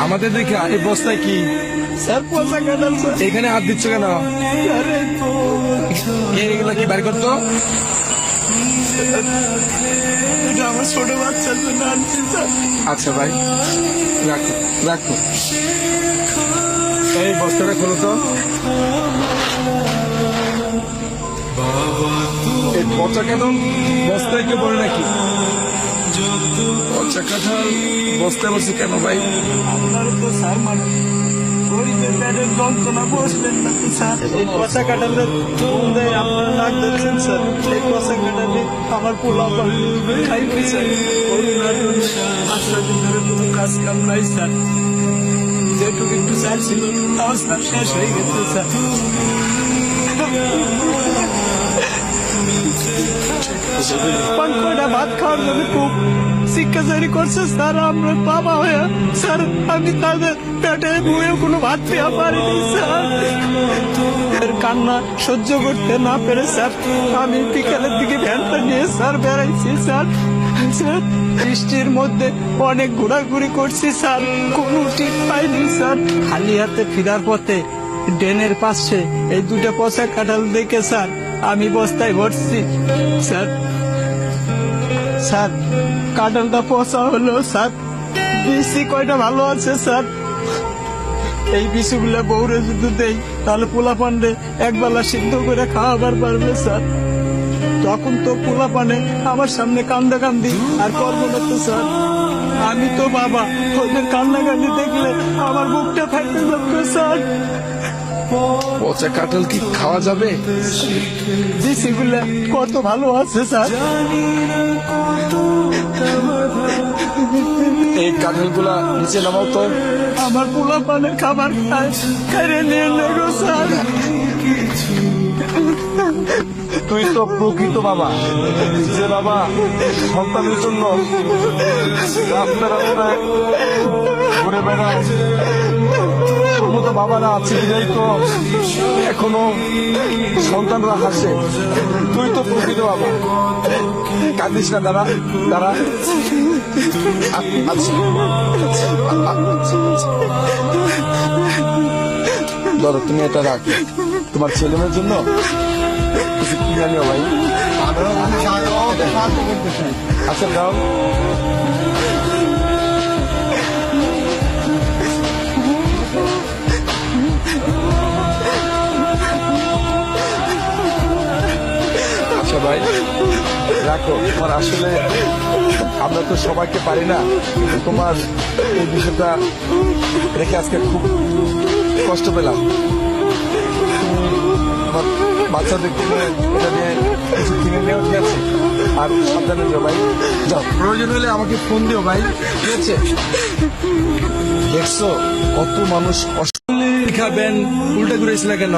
আমাদের দেখে এই বস্তায় কি স্যার পচা কাঁঠাল স্যার। এখানে হাত দিচ্ছ কেন? আরে এগুলা কি বাইর করতো? এটা আমার ছোট বাচ্চার জন্য আনছি স্যার। আচ্ছা ভাই, রাখো রাখো। এই বস্তাটা খোলো তো। এই পচা কাঁঠাল বস্তায় কে বলে নাকি? পচা কাঁঠাল বস্তায় বসে কেন ভাই? আপনার তো স্যার মানে গরিবের পেটের যন্ত্রণা বসবেন না তো স্যার। এই পচা কাঁঠালের গন্ধে আপনারা নাক ধরছেন স্যার। এই পচা কাঁঠালে আমার পোলা খাইবে স্যার। করোনার জন্য 5 দিন ধরে কোনো কাজ কাম নাই স্যার। যেটুকু একটু স্যার ছিল তাও স্যার শেষ হয়ে গেছে স্যার। কয়টা ভাত খাওয়ার জন্য খুব শিক্ষাচারী করছে স্যার। আমরা বাবা হয়ে স্যার আমি তাদের পেটে বয়ে কোনো ভাত পেয়ে পারিনি স্যার। এর কান্না সহ্য করতে না পেরে স্যার আমি বিকালের দিকে ভ্যানটা নিয়ে স্যার বেড়াইছি স্যার। স্যার বৃষ্টির মধ্যে অনেক ঘোরাঘুরি করছি স্যার, কোনো ঠিক পাইনি স্যার। খালি হাতে ফেরার পথে ড্রেনের পাশে এই দুটো পচা কাঁঠাল দেখে স্যার আমি বস্তায় ভরছি স্যার। স্যার কাঁঠালটা পচা হলো স্যার, বিসি কয়টা ভালো আছে স্যার। এই বিসিগুলা বউরে যদি দেই তাহলে পোলা পান্ডে একবেলা সিদ্ধ করে খাওয়াবার পারবে স্যার। তখন তো পোলা পানে আমার সামনে কান্দাকান্দি আর করবো না তো স্যার। আমি তো বাবা, ওদের কান্দাকান্দি দেখলে আমার বুকটা ফাইতে যাবে স্যার। পচা কাঁঠাল কি খাওয়া যাবে? বিসিগুলা কত ভালো আছে স্যার। এই কাঁঠালগুলা নিচে নামাও তো। আমার পোলা পানের খাবার খায় খাইয়ে নিয়ে নেগো স্যার। তুই তো প্রকৃত বাবা, যে বাবা সন্তানের জন্য রাস্তা রাস্তায় ঘুরে বেড়ায়। তোর মতো বাবারা আছে বিদায় তো এখনো সন্তানরা হাসে। তুই তো প্রকৃত বাবা, কাঁদিস না। দাঁড়া দাঁড়া। ধরো তুমি এটা রাখ, তোমার ছেলে মেয়ের জন্য কিছু কিনে নিও ভাই। আচ্ছা দাও। আচ্ছা ভাই রাখো। তোমার আসলে আমরা তো সবাইকে পারি না, কিন্তু তোমার এই বিষয়টা রেখে আজকে খুব কষ্ট পেলাম। তোমার বাচ্চাদের এটা নিয়ে কিছু কিনে নেওয়া, ঠিক আছে? আর সাবধানে যাও ভাই, যাও। প্রয়োজন হলে আমাকে ফোন দিও ভাই, ঠিক আছে? দেখছো কত মানুষ খাবেন, উল্টা ঘুরেছিল কেন?